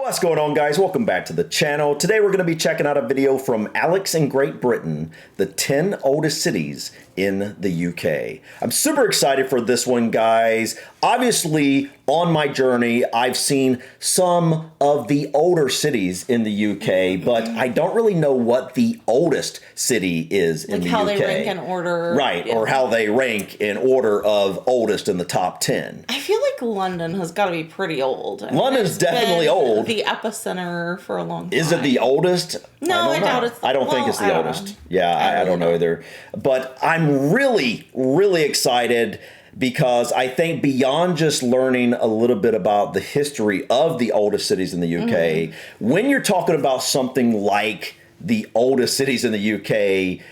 What's going on, guys? Welcome back to the channel. Today we're going to be checking out a video from Alex in Great Britain, the 10 oldest cities in the UK. I'm super excited for this one, guys. Obviously, on my journey, I've seen some of the older cities in the UK, but I don't really know what the oldest city is in the UK. Like how they rank in order. Right, or how they rank in order of oldest in the top 10. I feel like London has got to be pretty old. London's definitely old. The epicenter for a long time. Is it the oldest? No, I doubt it's. I don't think it's the oldest. Yeah, I don't know either. But I'm really, really excited because I think beyond just learning a little bit about the history of the oldest cities in the UK, when you're talking about something like the oldest cities in the UK,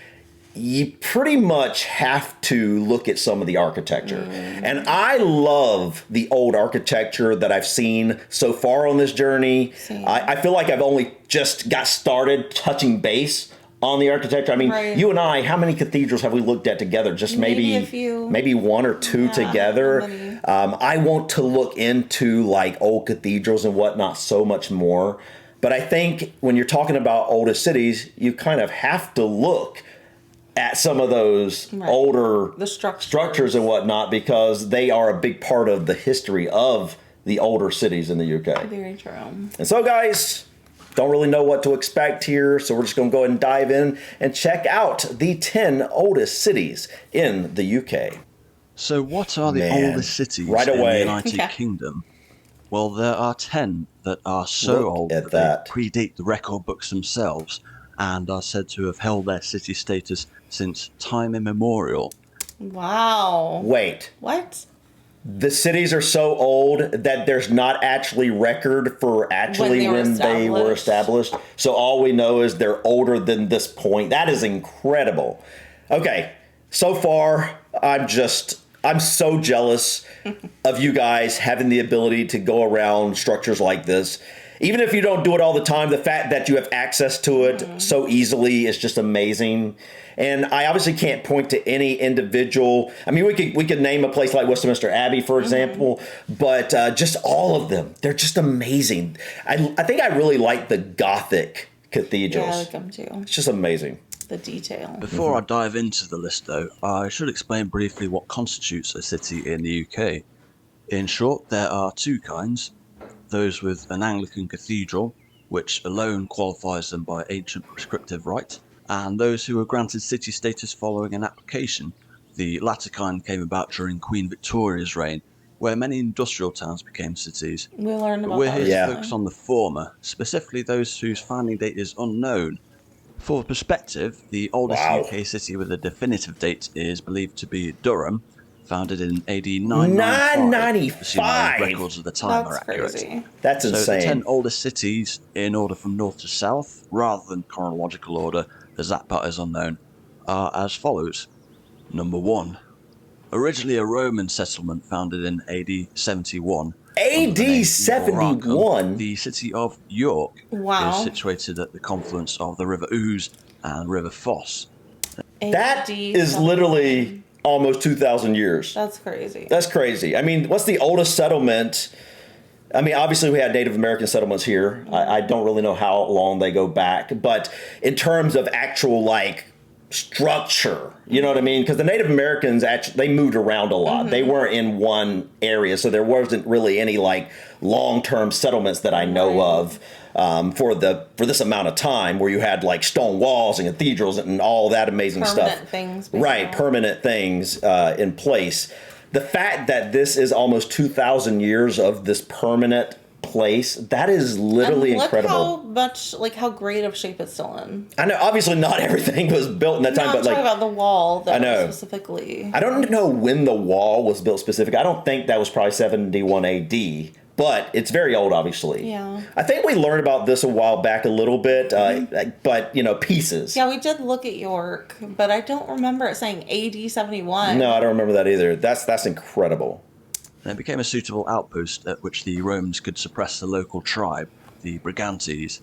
you pretty much have to look at some of the architecture. And I love the old architecture that I've seen so far on this journey. I feel like I've only just got started touching base on the architecture. I mean, you and I, how many cathedrals have we looked at together? Just maybe a few. Maybe one or two together. I want to look into like old cathedrals and whatnot so much more. But I think when you're talking about oldest cities, you kind of have to look at some of those older structures and whatnot, because they are a big part of the history of the older cities in the UK. Very true. And so, guys, don't really know what to expect here, so we're just going to go ahead and dive in and check out the 10 oldest cities in the UK. So what are the oldest cities in the United Kingdom? Well, there are 10 that are so old that they predate the record books themselves and are said to have held their city status since time immemorial. Wow. Wait. What? The cities are so old that there's not actually record for actually when they were established. So all we know is they're older than this point. That is incredible. Okay, so far I'm so jealous of you guys having the ability to go around structures like this. Even if you don't do it all the time, the fact that you have access to it so easily is just amazing. And I obviously can't point to any individual. I mean, we could name a place like Westminster Abbey, for example, but just all of them. They're just amazing. I think I really like the Gothic cathedrals. Yeah, I like them too. It's just amazing. The detail. Before I dive into the list, though, I should explain briefly what constitutes a city in the UK. In short, there are two kinds. Those with an Anglican cathedral, which alone qualifies them by ancient prescriptive right, and those who were granted city status following an application. The latter kind came about during Queen Victoria's reign, where many industrial towns became cities. We learned about We're here to focus on the former, specifically those whose founding date is unknown. For perspective, the oldest UK city with a definitive date is believed to be Durham, founded in AD 995. Assuming records of the time are accurate. Crazy. That's insane. So the 10 oldest cities, in order from north to south, rather than chronological order, as that part is unknown, are as follows. Number 1. Originally a Roman settlement founded in AD 71. AD 71? The city of York is situated at the confluence of the River Ouse and River Foss. That is literally almost 2,000 years. That's crazy. That's crazy. I mean, what's the oldest settlement? I mean, obviously we had Native American settlements here. I don't really know how long they go back, but in terms of actual like structure, you know what I mean? Because the Native Americans actually, they moved around a lot. They weren't in one area, so there wasn't really any like long-term settlements that I know of for this amount of time, where you had like stone walls and cathedrals and all that amazing stuff. Permanent things in place. The fact that this is almost 2,000 years of this permanent place, that is literally incredible. How great of shape it's still in. I know, obviously not everything was built in that time, but I'm talking about the wall specifically. I don't know when the wall was built specifically. I don't think that was probably 71 AD, but it's very old, obviously. Yeah. I think we learned about this a while back a little bit, but, you know, pieces. Yeah, we did look at York, but I don't remember it saying AD 71. No, I don't remember that either. That's incredible. And it became a suitable outpost at which the Romans could suppress the local tribe, the Brigantes.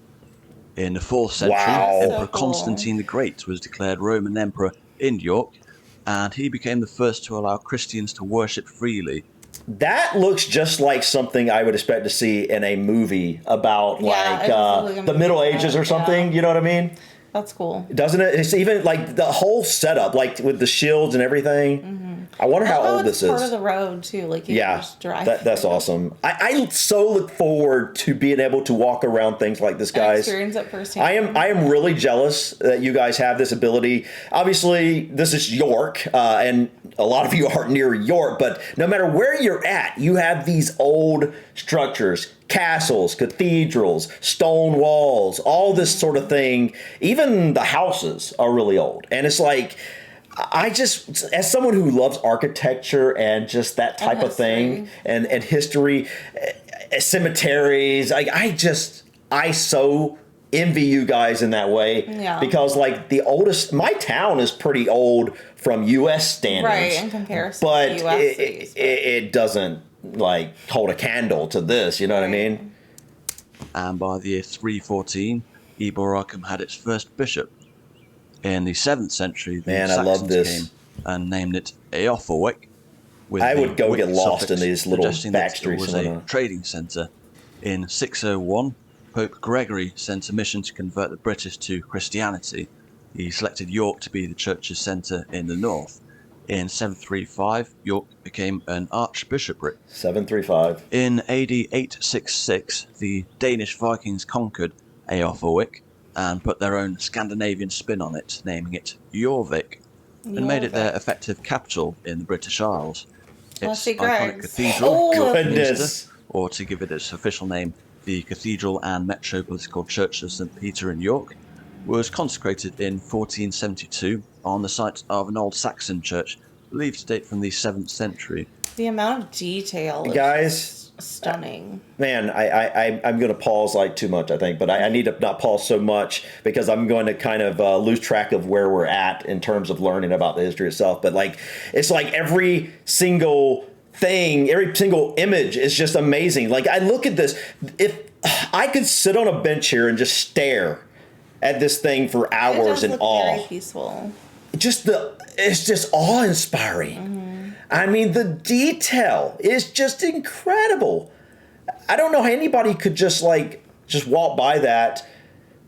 In the 4th century, Emperor Constantine the Great was declared Roman Emperor in York, and he became the first to allow Christians to worship freely. That looks just like something I would expect to see in a movie about the Middle Ages or something. Yeah. You know what I mean? That's cool. Doesn't it? It's even like the whole setup, like with the shields and everything. Mm-hmm. I wonder how old this is. Part of the road too, like you can just drive. That's awesome. I so look forward to being able to walk around things like this, guys. Experience it firsthand. I am really jealous that you guys have this ability. Obviously, this is York, and a lot of you aren't near York, but no matter where you're at, you have these old structures. Castles, cathedrals, stone walls, all this sort of thing. Even the houses are really old. And it's like, I just, as someone who loves architecture and just that type of thing, and history, cemeteries, I so envy you guys in that way. Yeah. Because like the oldest, my town is pretty old from U.S. standards. Right, in comparison but to U.S. cities. It doesn't like hold a candle to this, you know what I mean? And by the year 314, Eboracum had its first bishop. In the 7th century, the Saxons came and named it Eoforwic. I would go get lost in these little back streets. It was a trading centre. In 601, Pope Gregory sent a mission to convert the British to Christianity. He selected York to be the church's centre in the north. In 735, York became an archbishopric. 735. In AD 866, the Danish Vikings conquered Eoforwic and put their own Scandinavian spin on it, naming it Jorvik, and made it their effective capital in the British Isles. Its iconic cathedral, York Minster, or to give it its official name, the Cathedral and Metropolitical Church of St. Peter in York, was consecrated in 1472 on the site of an old Saxon church, believed to date from the 7th century. The amount of detail is stunning. Man, I'm going to pause like too much, I think, but I need to not pause so much because I'm going to kind of lose track of where we're at in terms of learning about the history itself. But like, it's like every single thing, every single image is just amazing. Like I look at this, if I could sit on a bench here and just stare at this thing for hours in awe. Very peaceful. It's just awe-inspiring. Mm-hmm. I mean, the detail is just incredible. I don't know how anybody could just walk by that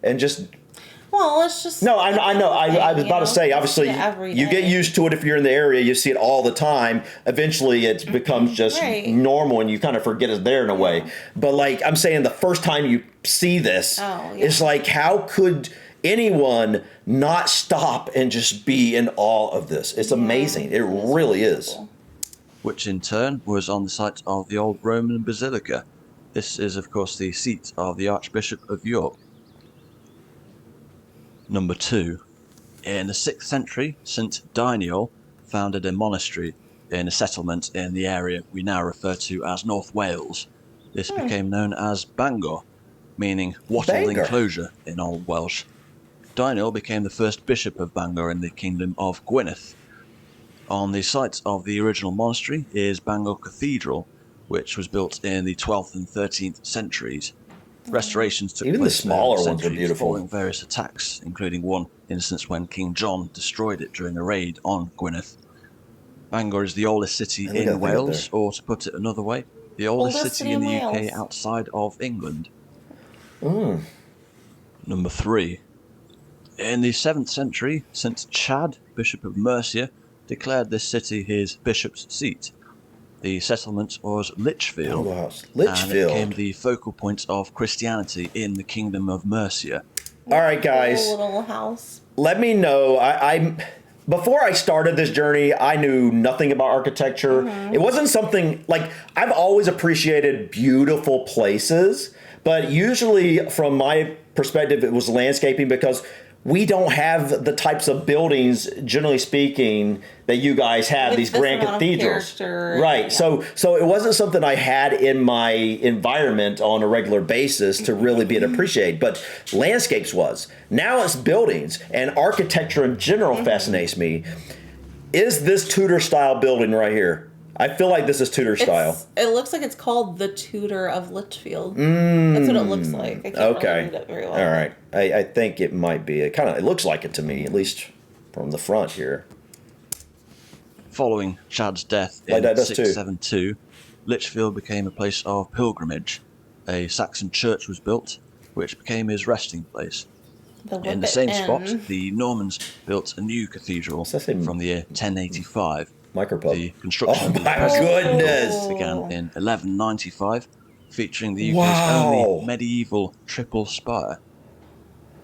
and just. Well, it's just. No, I know. I was about to say, obviously, you get used to it if you're in the area. You see it all the time. Eventually, it becomes just normal, and you kind of forget it's there in a way. But like I'm saying, the first time you see this, it's like, how could anyone not stop and just be in awe of this? It's amazing. It really is. Which in turn was on the site of the old Roman Basilica. This is, of course, the seat of the Archbishop of York. Number 2. In the 6th century, St. Diniol founded a monastery in a settlement in the area we now refer to as North Wales. This became known as Bangor, meaning wattled enclosure in Old Welsh. Diniol became the first bishop of Bangor in the Kingdom of Gwynedd. On the site of the original monastery is Bangor Cathedral, which was built in the 12th and 13th centuries. Restorations took Even place the smaller ones are beautiful. Following various attacks, including one instance when King John destroyed it during a raid on Gwynedd. Bangor is the oldest city in Wales, or to put it another way, the oldest city in the UK outside of England. Number 3. In the 7th century, St. Chad, Bishop of Mercia, declared this city his bishop's seat. The settlement was Lichfield, and it became the focal point of Christianity in the Kingdom of Mercia. All right, guys. Little house. Let me know. Before I started this journey, I knew nothing about architecture. Mm-hmm. It wasn't something like I've always appreciated beautiful places, but usually from my perspective, it was landscaping because we don't have the types of buildings, generally speaking, that you guys have, these grand cathedrals. Right. Yeah. So it wasn't something I had in my environment on a regular basis to really be able to appreciate, but landscapes was. Now it's buildings, and architecture in general fascinates me. Is this Tudor style building right here? I feel like this is Tudor style. It looks like it's called the Tudor of Lichfield. That's what it looks like. I can't really read it very well. All right. I think it might be. It looks like it to me, at least from the front here. Following Chad's death in 672, Lichfield became a place of pilgrimage. A Saxon church was built, which became his resting place. In the same spot, the Normans built a new cathedral from the year 1085. Micropub. The construction of the present cathedral began in 1195, featuring the UK's only medieval triple spire.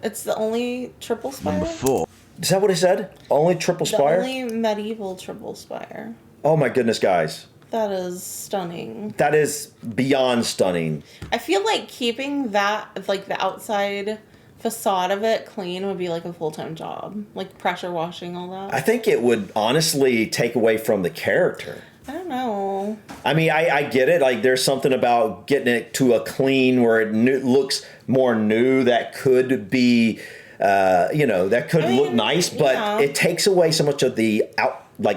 It's the only triple spire? Number 4. Is that what he said? Only triple spire? The only medieval triple spire. Oh my goodness, guys. That is stunning. That is beyond stunning. I feel like keeping that, like the outside facade of it clean would be like a full-time job. Like pressure washing all that. I think it would honestly take away from the character. I don't know. I mean, I get it. Like, there's something about getting it to a clean where it looks more new that could be, that could look nice, but it takes away so much of the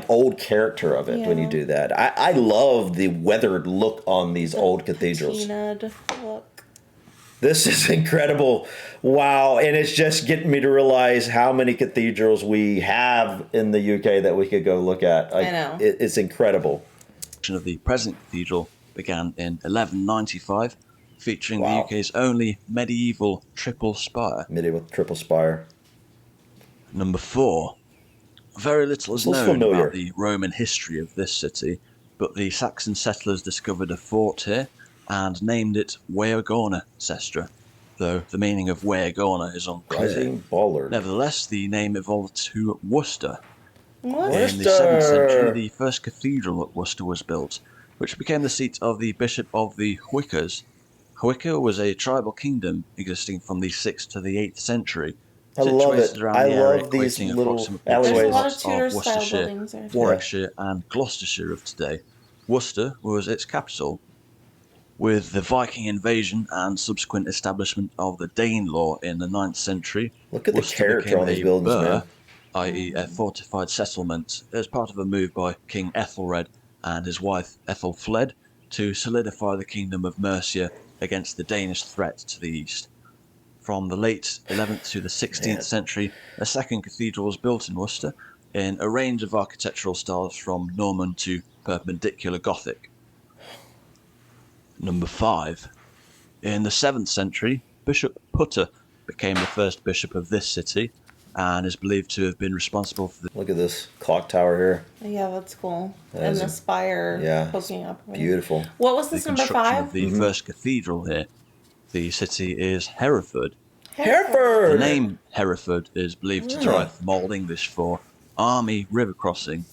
old character of it when you do that. I love the weathered look on these old cathedrals. Patinaed look. This is incredible. Wow. And it's just getting me to realize how many cathedrals we have in the UK that we could go look at. I know. It's incredible. Of the present cathedral began in 1195, featuring the UK's only medieval triple spire. Medieval triple spire. Number 4. Very little is known about the Roman history of this city, but the Saxon settlers discovered a fort here and named it Weargorna Sestra, though the meaning of Weargorna is unclear. Nevertheless, the name evolved to Worcester. In the 7th century, the first cathedral at Worcester was built, which became the seat of the Bishop of the Hwickers. Hwicker was a tribal kingdom existing from the 6th to the 8th century. I love it. I love these little alleyways. There's a lot of Tudor-style buildings there. Warwickshire and Gloucestershire of today. Worcester was its capital. With the Viking invasion and subsequent establishment of the Danelaw in the 9th century, look at the character on these buildings, man. I.e. a fortified settlement, as part of a move by King Ethelred and his wife Ethelfled to solidify the kingdom of Mercia against the Danish threat to the east. From the late 11th to the 16th century, a second cathedral was built in Worcester in a range of architectural styles from Norman to Perpendicular Gothic. Number 5. In the 7th century, Bishop Putter became the first bishop of this city and is believed to have been responsible for the... Look at this clock tower here. Yeah, that's cool. And the spire poking up. Beautiful. What was this, number 5? Of the first cathedral here. The city is Hereford. Hereford! The name Hereford is believed to derive from Old English for army river crossing.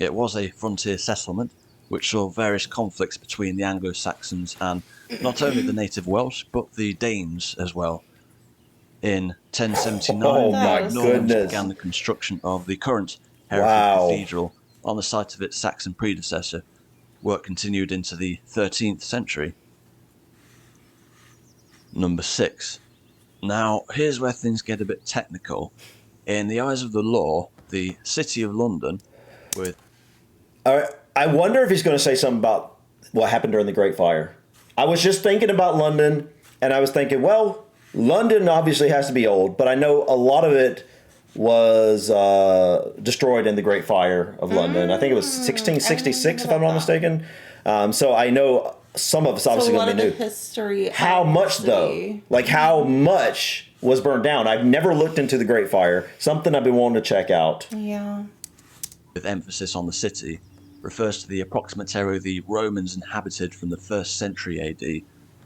It was a frontier settlement which saw various conflicts between the Anglo-Saxons and not only the native Welsh, but the Danes as well. In 1079, the Normans began the construction of the current Hereford Cathedral on the site of its Saxon predecessor. Work continued into the 13th century. Number 6. Now, here's where things get a bit technical. In the eyes of the law, the City of London, with... I wonder if he's going to say something about what happened during the Great Fire. I was just thinking about London, and I was thinking, well, London obviously has to be old, but I know a lot of it was destroyed in the Great Fire of London. I think it was 1666, if I'm not mistaken. So I know some of it's obviously going to be new. History. How much, though? Like, how much was burned down? I've never looked into the Great Fire. Something I've been wanting to check out. Yeah. With emphasis on the city, refers to the approximate area the Romans inhabited from the 1st century AD,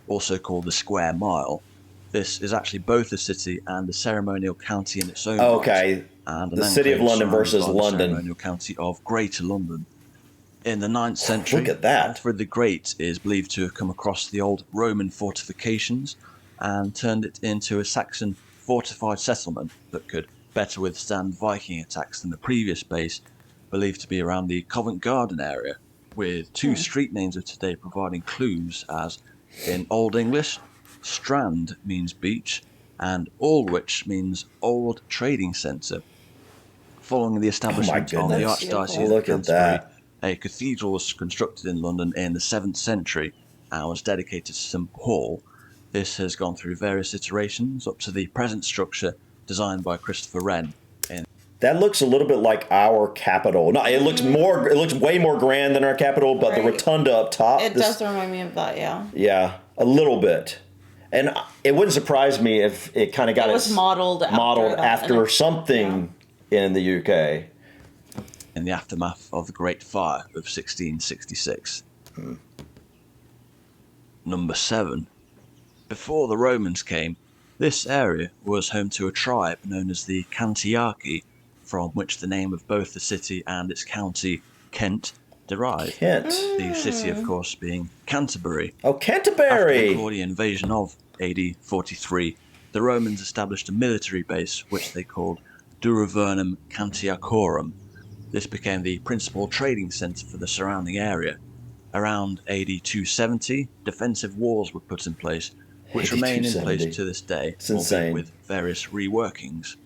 also called the square mile. This is actually both a city and a ceremonial county in its own right, and the City of London versus London. The ceremonial county of Greater London. In the 9th century, look at that. Alfred the Great is believed to have come across the old Roman fortifications and turned it into a Saxon fortified settlement that could better withstand Viking attacks than the previous base, believed to be around the Covent Garden area, with 2 street names of today providing clues, as in Old English, Strand means beach, and Aldwych means old trading centre. Following the establishment of the Archdiocese of Canterbury, a cathedral was constructed in London in the 7th century and was dedicated to St Paul. This has gone through various iterations up to the present structure designed by Christopher Wren. That looks a little bit like our Capitol. No, it looks way more grand than our Capitol, but the rotunda up top. It does remind me of that, yeah. Yeah, a little bit. And it wouldn't surprise me if it kind of got modeled after something in the UK. In the aftermath of the Great Fire of 1666. Number 7. Before the Romans came, this area was home to a tribe known as the Cantiaci, from which the name of both the city and its county, Kent, derived. Kent. The city, of course, being Canterbury. Oh, Canterbury! After the Claudian invasion of AD 43, the Romans established a military base which they called Duravernum Cantiacorum. This became the principal trading centre for the surrounding area. Around AD 270, defensive walls were put in place, which remain in place to this day, albeit with various reworkings.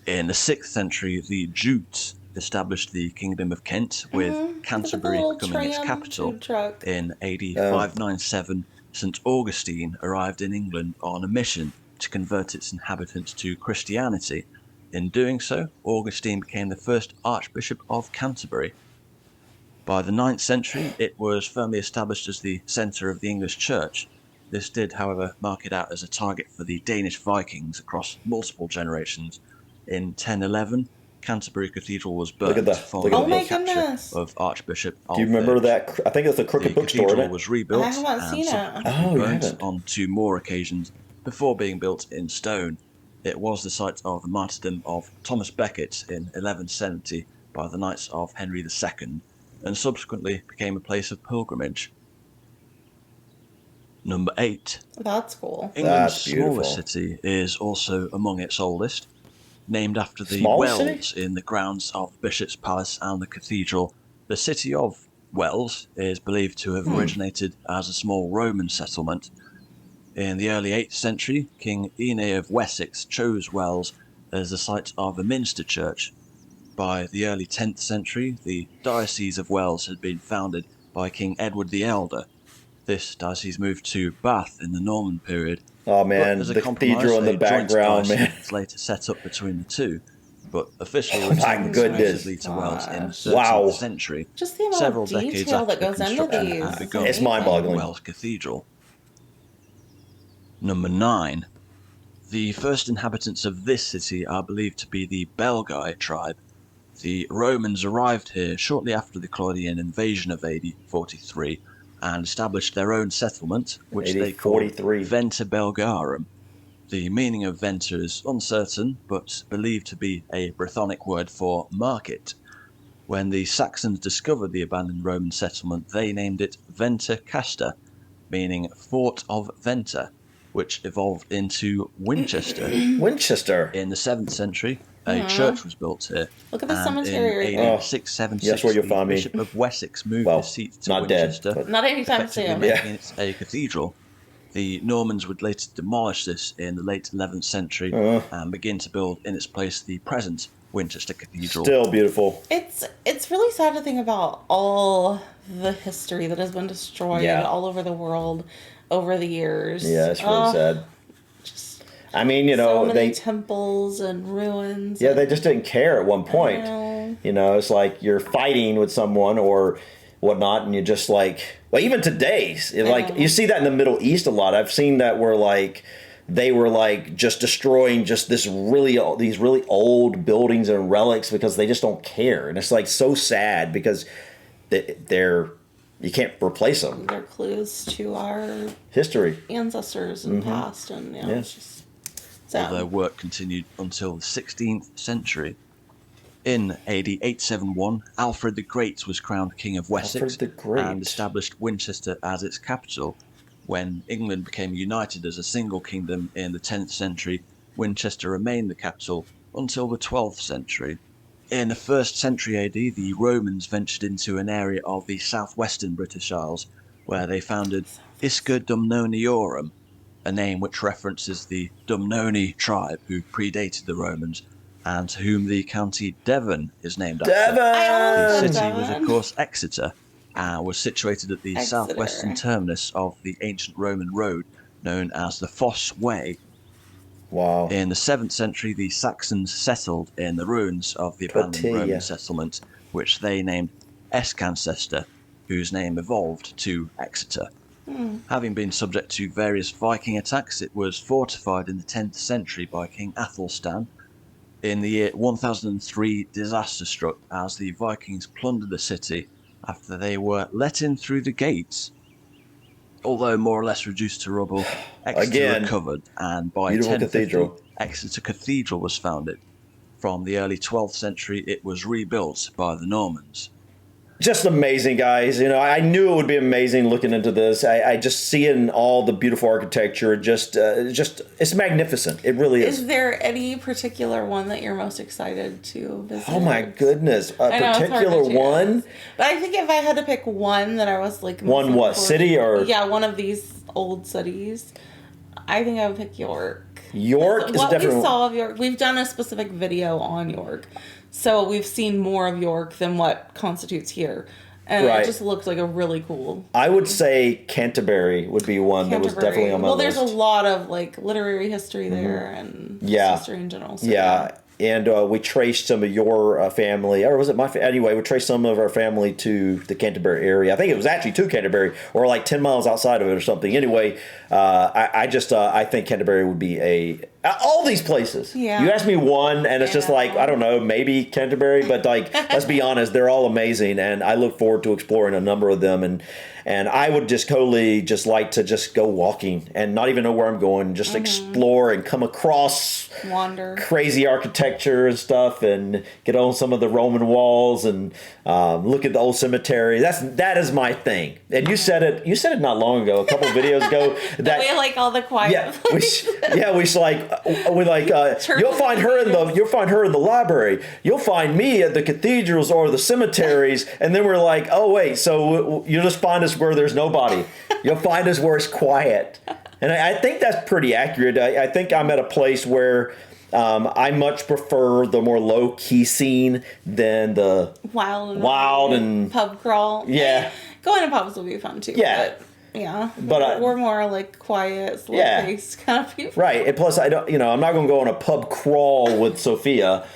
In the 6th century, the Jutes established the Kingdom of Kent, with Canterbury becoming its capital. In AD 597, St. Augustine arrived in England on a mission to convert its inhabitants to Christianity. In doing so, Augustine became the first Archbishop of Canterbury. By the 9th century, it was firmly established as the centre of the English Church. This did, however, mark it out as a target for the Danish Vikings across multiple generations. In 1011, Canterbury Cathedral was burnt following the capture of Archbishop Alfred. Do you remember that? I think it's the Crooked Bookstore. The cathedral was rebuilt I haven't seen it. burnt on 2 more occasions before being built in stone. It was the site of the martyrdom of Thomas Becket in 1170 by the Knights of Henry II, and subsequently became a place of pilgrimage. Number 8. That's cool. England's smallest city is also among its oldest. Named after the wells in the grounds of the Bishop's Palace and the cathedral, the city of Wells is believed to have originated as a small Roman settlement. In the early 8th century, King Ine of Wessex chose Wells as the site of a minster church. By the early 10th century, the Diocese of Wells had been founded by King Edward the Elder. This diocese moved to Bath in the Norman period. Oh man, the cathedral in the background, man. Was later set up between the two, but officially returned to Wells in the 13th century. Just the amount of detail that goes into these. It's mind-boggling. Wells Cathedral. Number 9. The first inhabitants of this city are believed to be the Belgae tribe. The Romans arrived here shortly after the Claudian invasion of AD 43 and established their own settlement, which they called Venta Belgarum. The meaning of Venta is uncertain, but believed to be a Brythonic word for market. When the Saxons discovered the abandoned Roman settlement, they named it Venta Casta, meaning Fort of Venta, which evolved into Winchester. Winchester. In the 7th century, a church was built here. Look at the cemetery. In AD 676, that's where you'll find the me. Bishop of Wessex moved his seat to not Winchester. Dead, not anytime soon. Making it a cathedral. The Normans would later demolish this in the late 11th century and begin to build in its place the present Winchester Cathedral. Still beautiful. It's really sad to think about all the history that has been destroyed all over the world over the years. Yeah, it's really sad. I mean, so many temples and ruins. Yeah, they just didn't care at one point. It's like you're fighting with someone or whatnot, and you just like, well, even today, you see that in the Middle East a lot. I've seen that where like they were like just destroying just these really old buildings and relics because they just don't care, and it's like so sad because they're. You can't replace them. They're clues to our history, ancestors and past, and it's just sad. Their work continued until the 16th century. In AD 871, Alfred the Great was crowned King of Wessex and established Winchester as its capital. When England became united as a single kingdom in the 10th century, Winchester remained the capital until the 12th century. In the 1st century AD, the Romans ventured into an area of the southwestern British Isles, where they founded Isca Dumnoniorum, a name which references the Dumnoni tribe who predated the Romans, and to whom the county Devon is named after. The city was, of course, Exeter, and was situated at the southwestern terminus of the ancient Roman road known as the Fosse Way. Wow. In the 7th century, the Saxons settled in the ruins of the abandoned Plataea. Roman settlement, which they named Escancester, whose name evolved to Exeter. Having been subject to various Viking attacks, it was fortified in the 10th century by King Athelstan. In the year 1003, disaster struck as the Vikings plundered the city after they were let in through the gates. Although more or less reduced to rubble, Exeter Again, recovered, and by beautiful 1050, cathedral. Exeter Cathedral was founded. From the early 12th century, it was rebuilt by the Normans. Just amazing, guys. You know, I knew it would be amazing looking into this. I just seeing all the beautiful architecture. Just it's magnificent. It really is. Is there any particular one that you're most excited to visit? Oh my goodness, a I know, it's hard to particular choose. one. But I think if I had to pick one that I was like One most what, looking city forward- or- Yeah, one of these old cities. I think I would pick York. York is What definitely. we saw of York, we've done a specific video on York, so we've seen more of York than what constitutes here, and Right. it just looked like a really cool. I would say Canterbury would be one that was definitely on my well, list. there's a lot of like literary history there and Yeah. history in general. So Yeah, and we traced some of your family, or was it my anyway? We traced some of our family to the Canterbury area. I think it was actually to Canterbury, or like 10 miles outside of it, or something. Anyway, I think Canterbury would be all these places. Yeah. You asked me one, and it's just like, I don't know, maybe Canterbury, but like, let's be honest, they're all amazing, and I look forward to exploring a number of them. And I would just totally just like to just go walking and not even know where I'm going, just explore and come across wander. crazy architecture and stuff, and get on some of the Roman walls and look at the old cemetery. That is my thing. And you said it. You said it not long ago, a couple videos ago. That We like all the quiet. yeah, places. you'll find her in the library. You'll find me at the cathedrals or the cemeteries, and then we're like, oh wait, so you'll just find us where there's nobody. You'll find us where it's quiet, and I think that's pretty accurate. I think I'm at a place where I much prefer the more low key scene than the wild and pub crawl. Yeah. Going to pubs will be fun too. Yeah. But we're more like quiet, slow paced kind of people. right. And plus, I'm not going to go on a pub crawl with Sophia.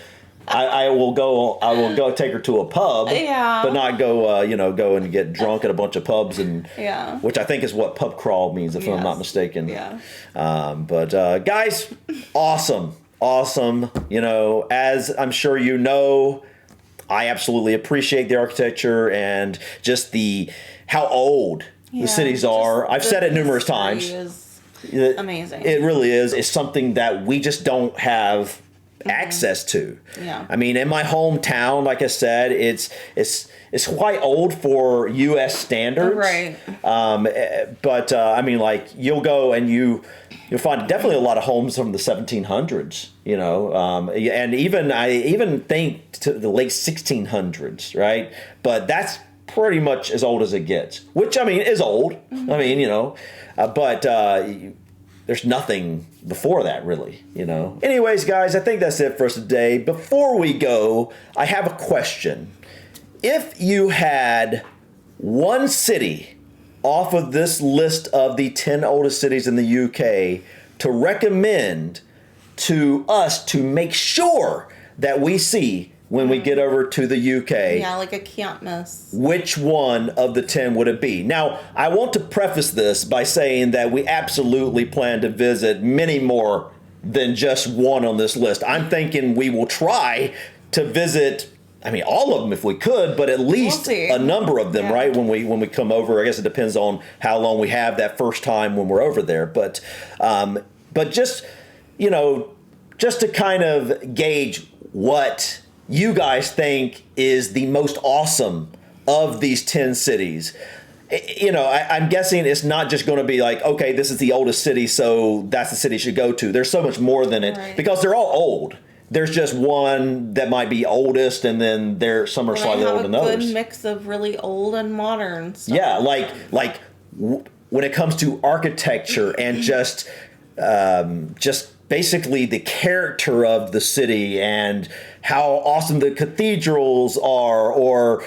I will go take her to a pub, but not go go and get drunk at a bunch of pubs which I think is what pub crawl means, if I'm not mistaken. Yeah. But guys, awesome. As I'm sure you know, I absolutely appreciate the architecture and just how old the cities are. I've said it numerous times. Is amazing. It really is. It's something that we just don't have access to. Yeah. I mean, in my hometown, like I said, it's quite old for U.S. standards. Right. But I mean, like you'll go and you'll find definitely a lot of homes from the 1700s. And I even think to the late 1600s, right? But that's pretty much as old as it gets, which I mean is old. I mean, but there's nothing before that, really, Anyways, guys, I think that's it for us today. Before we go, I have a question. If you had one city off of this list of the 10 oldest cities in the UK to recommend to us to make sure that we see when we get over to the UK. Yeah, like a can't miss. Which one of the 10 would it be? Now, I want to preface this by saying that we absolutely plan to visit many more than just one on this list. I'm thinking we will try to visit, all of them if we could, but at least a number of them, right? When we come over. I guess it depends on how long we have that first time when we're over there. But just, just to kind of gauge what you guys think is the most awesome of these 10 cities. I'm guessing it's not just going to be like, okay, this is the oldest city, so that's the city you should go to. There's so much more than it, because they're all old. There's just one that might be oldest, and then some are slightly older than others. A good mix of really old and modern stuff. Yeah, when it comes to architecture and just basically the character of the city and how awesome the cathedrals are, or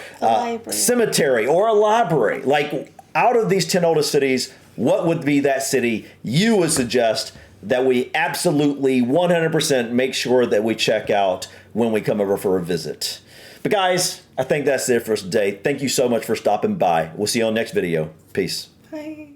cemetery, or a library. Like, out of these 10 oldest cities, what would be that city you would suggest that we absolutely 100% make sure that we check out when we come over for a visit. But guys, I think that's it for us today. Thank you so much for stopping by. We'll see you on the next video. Peace. Bye.